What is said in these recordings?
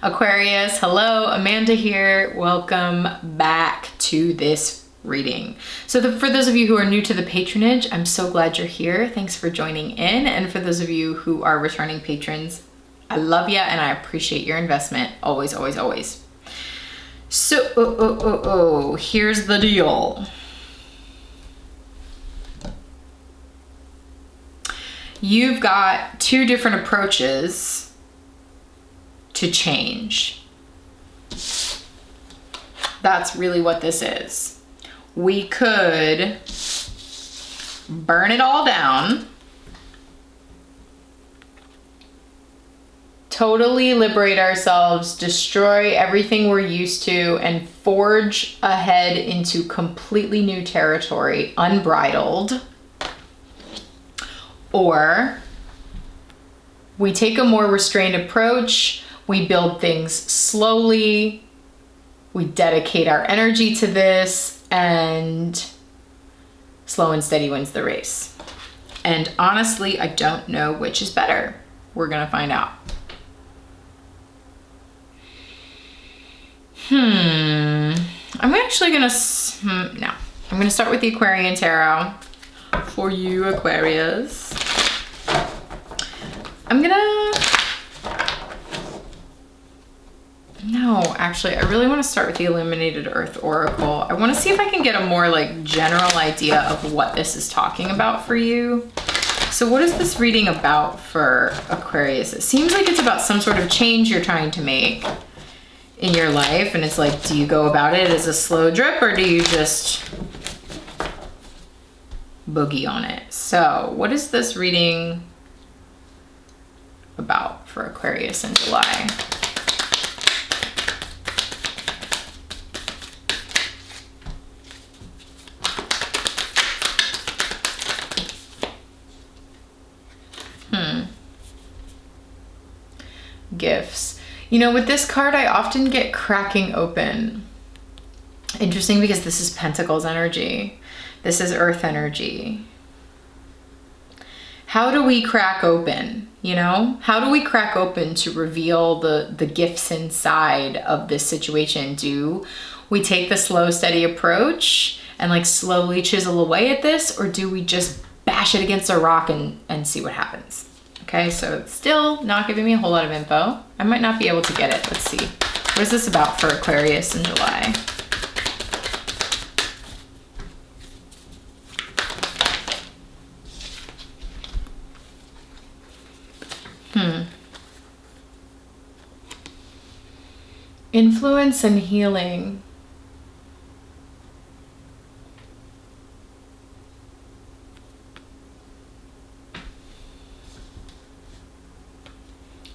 Aquarius, hello, Amanda here. Welcome back to this reading. So for those of you who are new to the patronage, I'm so glad you're here. Thanks for joining in. And for those of you who are returning patrons, I love you and I appreciate your investment. Always, always, always. So, here's the deal. You've got two different approaches to change. That's really what this is. We could burn it all down, totally liberate ourselves, destroy everything we're used to, and forge ahead into completely new territory, unbridled. Or we take a more restrained approach, we build things slowly, we dedicate our energy to this, and slow and steady wins the race. And honestly, I don't know which is better. We're gonna find out. I'm actually gonna, no. I'm gonna start with the Aquarian Tarot for you, Aquarius. No, actually, I really want to start with the Illuminated Earth Oracle. I want to see if I can get a more like general idea of what this is talking about for you. So what is this reading about for Aquarius? It seems like it's about some sort of change you're trying to make in your life. And it's like, do you go about it as a slow drip or do you just boogie on it? So what is this reading about for Aquarius in July? Gifts. You know, with this card, I often get cracking open. Interesting because this is Pentacles energy. This is Earth energy. How do we crack open? You know, how do we crack open to reveal the gifts inside of this situation? Do we take the slow, steady approach and like slowly chisel away at this, or do we just bash it against a rock and see what happens? Okay, so it's still not giving me a whole lot of info. I might not be able to get it. Let's see. What is this about for Aquarius in July? Influence and healing.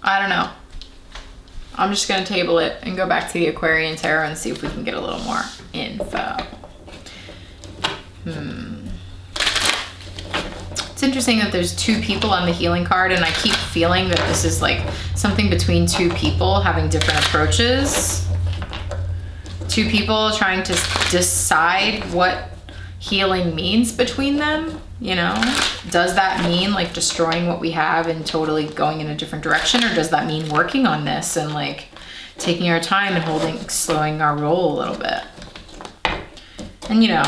I don't know. I'm just gonna table it and go back to the Aquarian Tarot and see if we can get a little more info. It's interesting that there's two people on the healing card, and I keep feeling that this is like something between two people having different approaches. Two people trying to decide what healing means between them, you know? Does that mean like destroying what we have and totally going in a different direction? Or does that mean working on this and like taking our time and slowing our roll a little bit? And you know,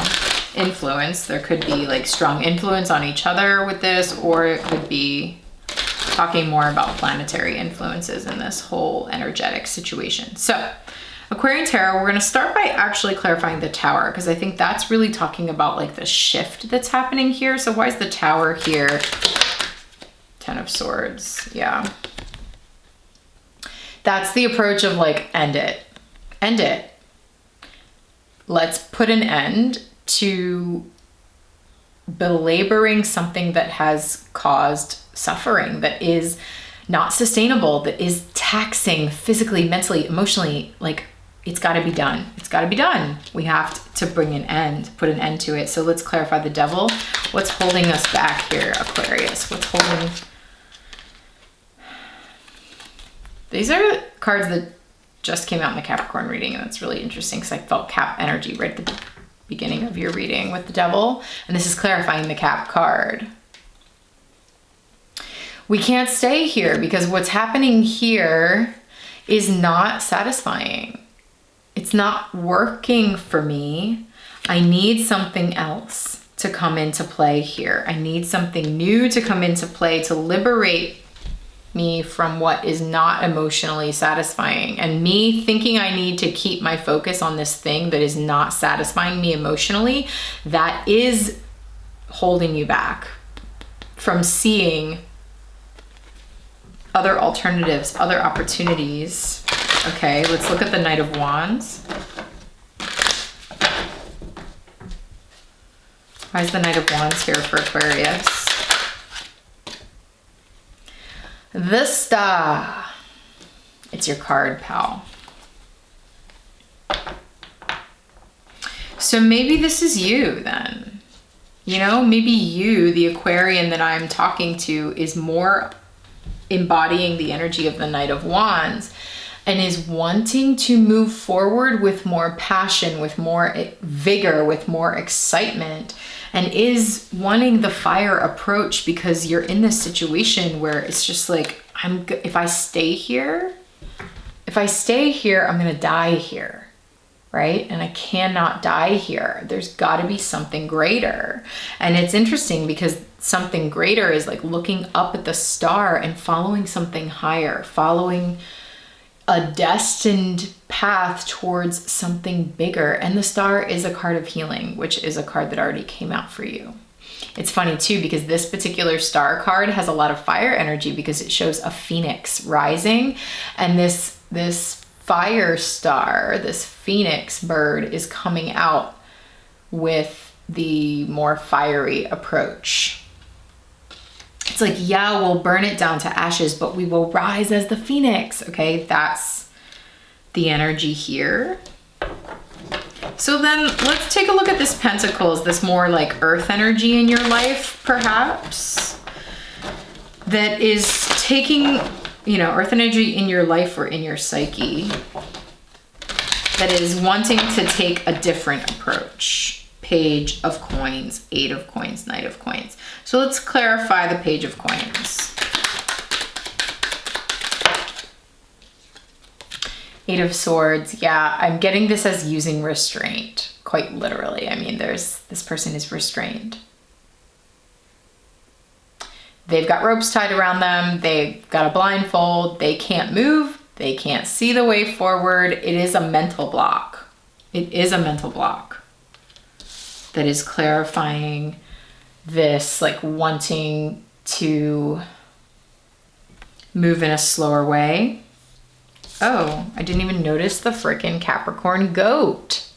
influence, there could be like strong influence on each other with this, or it could be talking more about planetary influences in this whole energetic situation. So Aquarian Tarot, we're going to start by actually clarifying the Tower, because I think that's really talking about like the shift that's happening here. So why is the Tower here? Ten of Swords. Yeah. That's the approach of like, end it. End it. Let's put an end to belaboring something that has caused suffering, that is not sustainable, that is taxing physically, mentally, emotionally. Like, it's got to be done. It's got to be done. We have to bring an end, put an end to it. So let's clarify the Devil. What's holding us back here, Aquarius? What's holding? These are cards that just came out in the Capricorn reading, and that's really interesting because I felt Cap energy right at the beginning of your reading with the Devil, and this is clarifying the Cap card. We can't stay here because what's happening here is not satisfying. It's not working for me. I need something else to come into play here. I need something new to come into play to liberate me from what is not emotionally satisfying. And me thinking I need to keep my focus on this thing that is not satisfying me emotionally, that is holding you back from seeing other alternatives, other opportunities. Okay, let's look at the Knight of Wands. Why is the Knight of Wands here for Aquarius? The Star. It's your card, pal. So maybe this is you then. You know, maybe you, the Aquarian that I'm talking to, is more embodying the energy of the Knight of Wands and is wanting to move forward with more passion, with more vigor, with more excitement, and is wanting the fire approach because you're in this situation where it's just like, if I stay here, I'm gonna die here, right? And I cannot die here. There's gotta be something greater. And it's interesting because something greater is like looking up at the star and following something higher, following a destined path towards something bigger. And the Star is a card of healing, which is a card that already came out for you. It's funny too, because this particular Star card has a lot of fire energy because it shows a phoenix rising. And this fire star, this phoenix bird, is coming out with the more fiery approach. It's like, yeah, we'll burn it down to ashes, but we will rise as the phoenix. Okay, that's the energy here. So then let's take a look at this Pentacles, this more like earth energy in your life, perhaps, that is taking, you know, earth energy in your life or in your psyche, that is wanting to take a different approach. Page of Coins, Eight of Coins, Knight of Coins. So let's clarify the Page of Coins. Eight of Swords. Yeah, I'm getting this as using restraint, quite literally. I mean, this person is restrained. They've got ropes tied around them. They've got a blindfold. They can't move. They can't see the way forward. It is a mental block. It is a mental block that is clarifying this, like wanting to move in a slower way. Oh, I didn't even notice the frickin' Capricorn goat.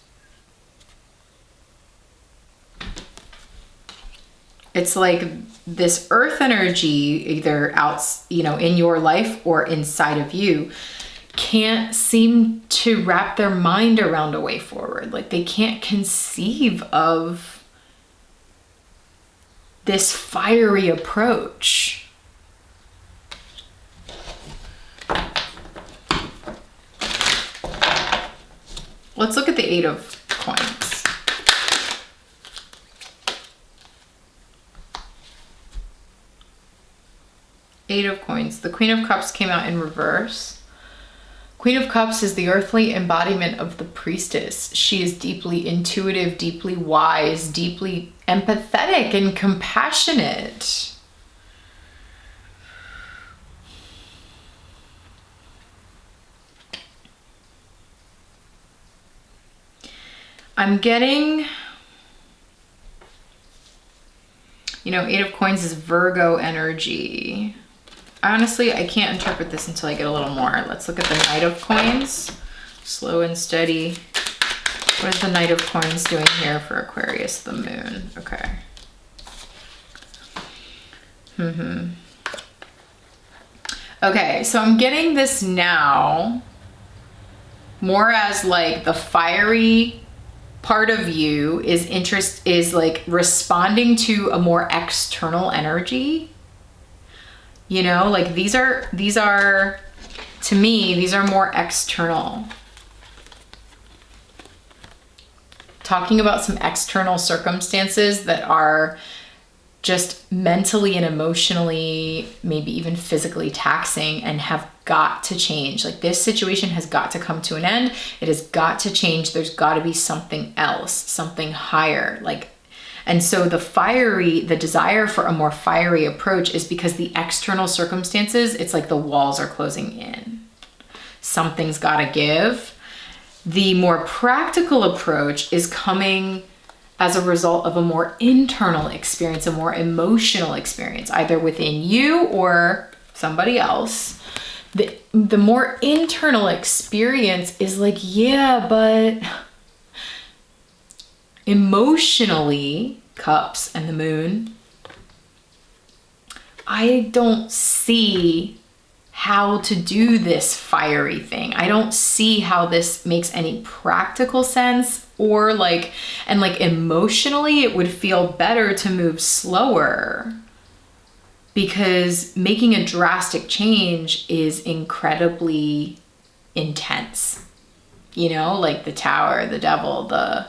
It's like this earth energy, either out, you know, in your life or inside of you, can't seem to wrap their mind around a way forward. Like they can't conceive of this fiery approach. Let's look at the Eight of Coins. Eight of Coins. The Queen of Cups came out in reverse. Queen of Cups is the earthly embodiment of the priestess. She is deeply intuitive, deeply wise, deeply empathetic and compassionate. I'm getting, you know, Eight of Coins is Virgo energy. Honestly, I can't interpret this until I get a little more. Let's look at the Knight of Coins. Slow and steady. What is the Knight of Coins doing here for Aquarius, the moon? Okay. Okay, so I'm getting this now more as like the fiery part of you is like responding to a more external energy. You know, like these are, to me, these are more external. Talking about some external circumstances that are just mentally and emotionally, maybe even physically taxing, and have got to change. Like, this situation has got to come to an end. It has got to change. There's got to be something else, something higher. Like, and so the desire for a more fiery approach is because the external circumstances, it's like the walls are closing in. Something's got to give. The more practical approach is coming as a result of a more internal experience, a more emotional experience, either within you or somebody else. The more internal experience is like, yeah, but emotionally, cups and the moon, I don't see how to do this fiery thing. I don't see how this makes any practical sense, or like, and like emotionally it would feel better to move slower, because making a drastic change is incredibly intense. You know, like the Tower, the Devil, the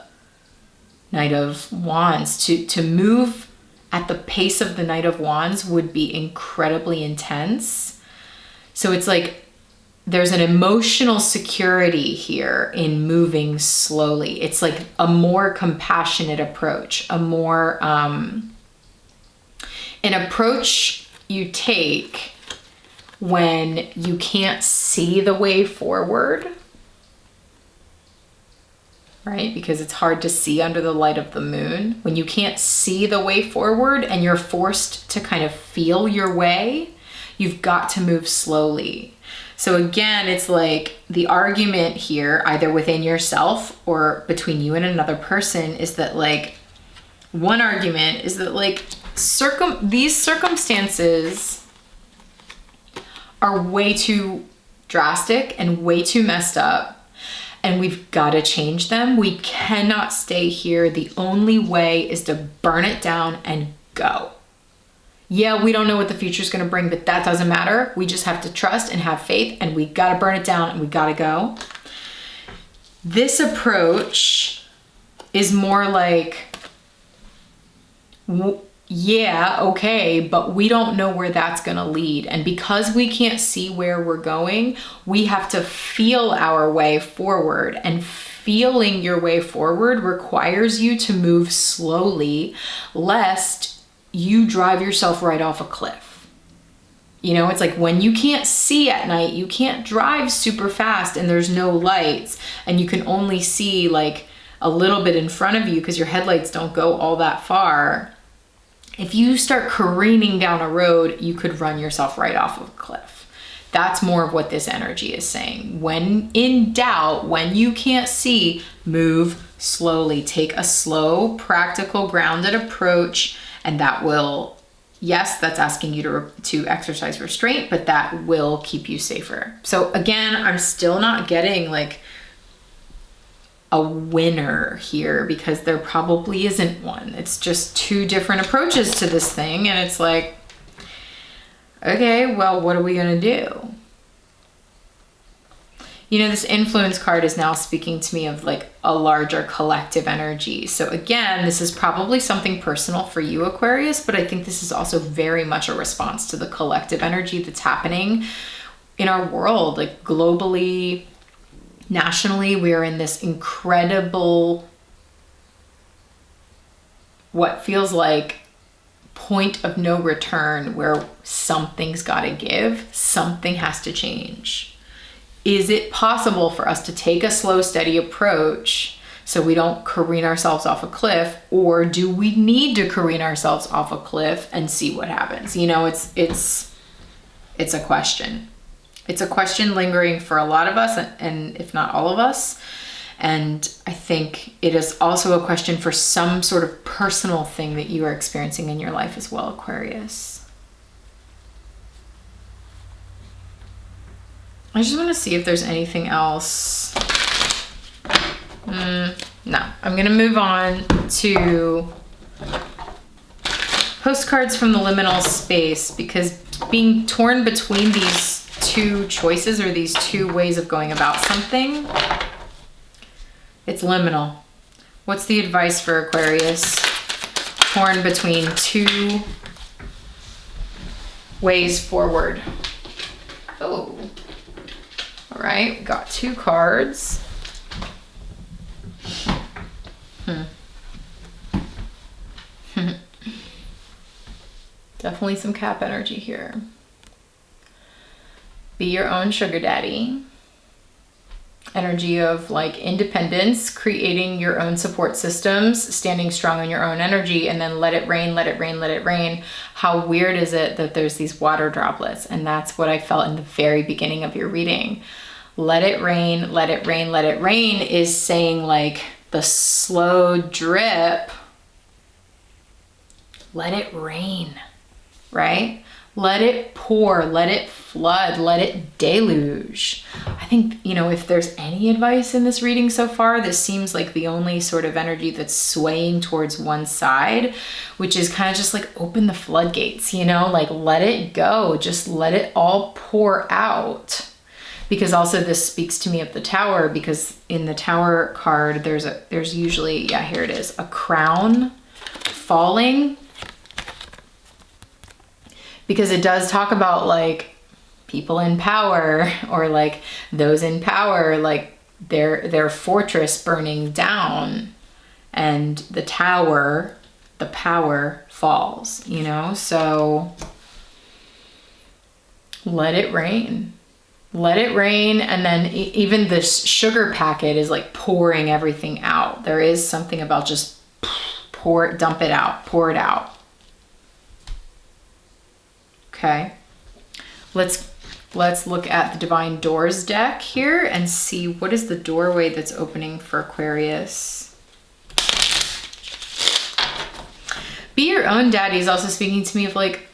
Knight of Wands, to move at the pace of the Knight of Wands would be incredibly intense. So it's like there's an emotional security here in moving slowly. It's like a more compassionate approach, a more, an approach you take when you can't see the way forward, right? Because it's hard to see under the light of the moon. When you can't see the way forward and you're forced to kind of feel your way, you've got to move slowly. So again, it's like the argument here, either within yourself or between you and another person, is that like, one argument is that like these circumstances are way too drastic and way too messed up, and we've got to change them. We cannot stay here. The only way is to burn it down and go. Yeah, we don't know what the future is going to bring, but that doesn't matter. We just have to trust and have faith, and we got to burn it down and we got to go. This approach is more like, yeah, okay, but we don't know where that's going to lead. And because we can't see where we're going, we have to feel our way forward. And feeling your way forward requires you to move slowly, lest you drive yourself right off a cliff. You know, it's like when you can't see at night, you can't drive super fast and there's no lights and you can only see like a little bit in front of you because your headlights don't go all that far. If you start careening down a road, you could run yourself right off of a cliff. That's more of what this energy is saying. When in doubt, when you can't see, move slowly. Take a slow, practical, grounded approach. And that will, yes, that's asking you to exercise restraint, but that will keep you safer. So again, I'm still not getting like a winner here because there probably isn't one. It's just two different approaches to this thing. And it's like, okay, well, what are we going to do? You know, this influence card is now speaking to me of like a larger collective energy. So again, this is probably something personal for you, Aquarius, but I think this is also very much a response to the collective energy that's happening in our world, like globally, nationally. We are in this incredible, what feels like point of no return, where something's got to give, something has to change. Is it possible for us to take a slow, steady approach so we don't careen ourselves off a cliff, or do we need to careen ourselves off a cliff and see what happens? You know, it's a question. It's a question lingering for a lot of us, and if not all of us. And I think it is also a question for some sort of personal thing that you are experiencing in your life as well, Aquarius. I just want to see if there's anything else. No, I'm going to move on to postcards from the liminal space, because being torn between these two choices or these two ways of going about something, it's liminal. What's the advice for Aquarius? torn between two ways forward. Oh, all right, got two cards. Definitely some Cap energy here. Be your own sugar daddy. Energy of like independence, creating your own support systems, standing strong in your own energy, and then let it rain, let it rain, let it rain. How weird is it that there's these water droplets? And that's what I felt in the very beginning of your reading. Let it rain, let it rain, let it rain is saying like the slow drip. Let it rain, right? Let it pour, let it flood, let it deluge. I think, you know, if there's any advice in this reading so far, this seems like the only sort of energy that's swaying towards one side, which is kind of just like open the floodgates, you know, like let it go, just let it all pour out. Because also this speaks to me of the Tower, because in the Tower card, there's usually, yeah, here it is, a crown falling. Because it does talk about like people in power, or like those in power, like their fortress burning down, and the tower, the power falls, you know? So let it rain. Let it rain. And then even this sugar packet is like pouring everything out. There is something about just dump it out, pour it out. Okay, let's look at the Divine Doors deck here and see what is the doorway that's opening for Aquarius. Be your own daddy is also speaking to me of like,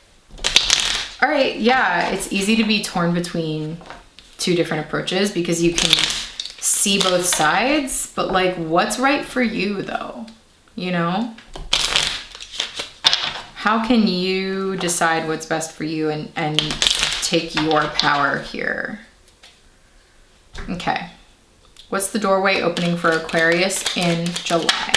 all right, yeah, it's easy to be torn between two different approaches because you can see both sides, but like what's right for you though, you know? How can you decide what's best for you and take your power here? Okay. What's the doorway opening for Aquarius in July?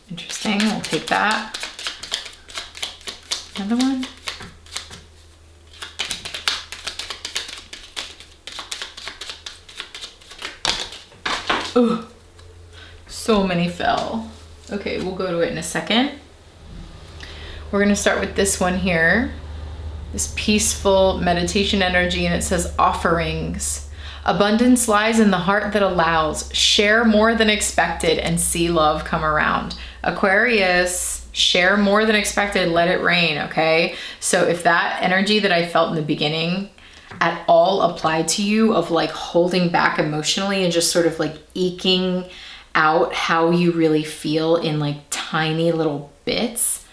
Interesting. We'll take that. Another one. Oh, so many fell. Okay, we'll go to it in a second. We're gonna start with this one here, this peaceful meditation energy, and it says offerings. Abundance lies in the heart that allows. Share more than expected and see love come around. Aquarius, share more than expected, let it rain, okay? So if that energy that I felt in the beginning at all applied to you of like holding back emotionally and just sort of like eking out how you really feel in like tiny little bits,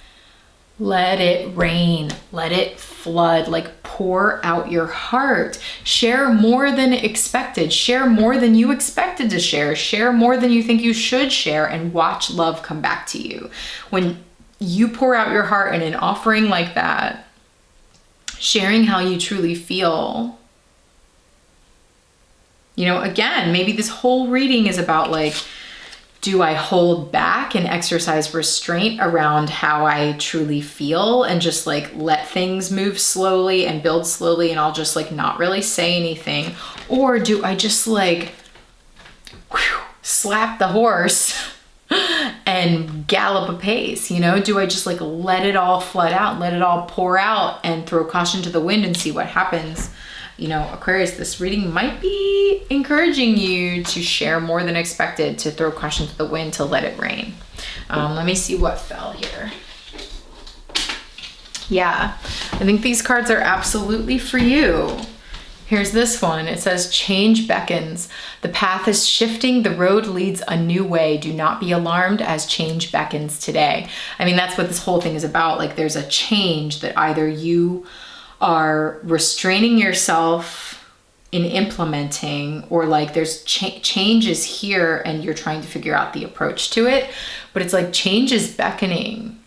let it rain, let it flood, like pour out your heart. Share more than expected, share more than you expected to share more than you think you should share, and watch love come back to you. When you pour out your heart in an offering like that, sharing how you truly feel. You know, again, maybe this whole reading is about like, do I hold back and exercise restraint around how I truly feel and just like let things move slowly and build slowly and I'll just like not really say anything? Or do I just like slap the horse and gallop apace, you know? Do I just like let it all flood out, let it all pour out and throw caution to the wind and see what happens? You know, Aquarius, this reading might be encouraging you to share more than expected, to throw caution to the wind, to let it rain. Let me see what fell here. Yeah, I think these cards are absolutely for you. Here's this one. It says, change beckons. The path is shifting. The road leads a new way. Do not be alarmed as change beckons today. I mean, that's what this whole thing is about. Like there's a change that either you are restraining yourself in implementing, or like there's changes here and you're trying to figure out the approach to it. But it's like change is beckoning.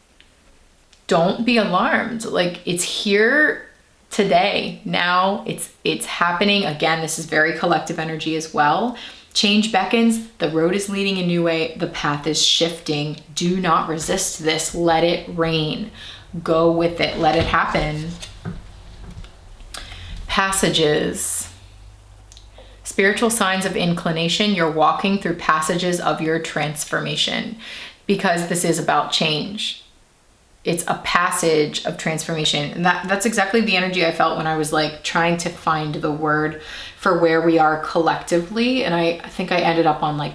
Don't be alarmed. Like it's here today. Now it's happening. Again, this is very collective energy as well. Change beckons. The road is leading a new way. The path is shifting. Do not resist this. Let it rain. Go with it. Let it happen. Passages. Spiritual signs of inclination. You're walking through passages of your transformation, because this is about change. It's a passage of transformation. And that's exactly the energy I felt when I was like trying to find the word for where we are collectively. And I think I ended up on like,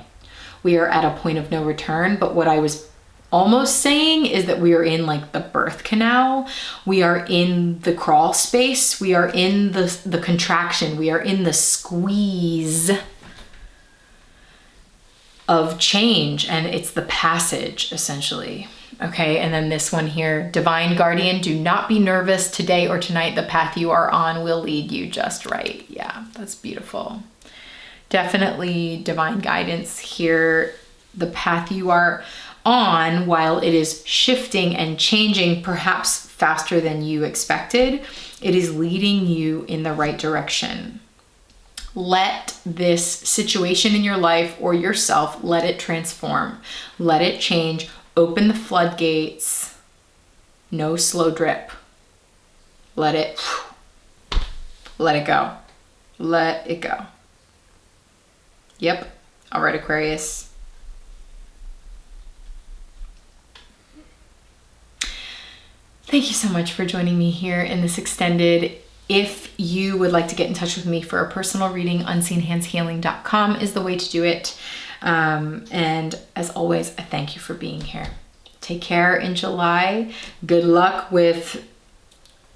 we are at a point of no return. But what I was almost saying is that we are in like the birth canal. We are in the crawl space. We are in the contraction. We are in the squeeze of change. And it's the passage essentially. Okay, and then this one here, divine guardian, do not be nervous today or tonight. The path you are on will lead you just right. Yeah, that's beautiful. Definitely divine guidance here. The path you are on, while it is shifting and changing, perhaps faster than you expected, it is leading you in the right direction. Let this situation in your life or yourself, let it transform, let it change. Open the floodgates. No slow drip. Let it go. Let it go. Yep. All right, Aquarius. Thank you so much for joining me here in this extended. If you would like to get in touch with me for a personal reading, unseenhandshealing.com is the way to do it. And as always, I thank you for being here. Take care in July. Good luck with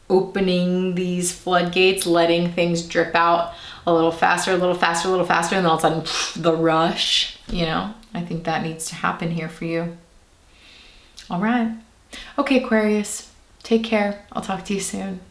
opening these floodgates, letting things drip out a little faster, a little faster, a little faster, and then all of a sudden, the rush, you know, I think that needs to happen here for you. All right. Okay, Aquarius, take care. I'll talk to you soon.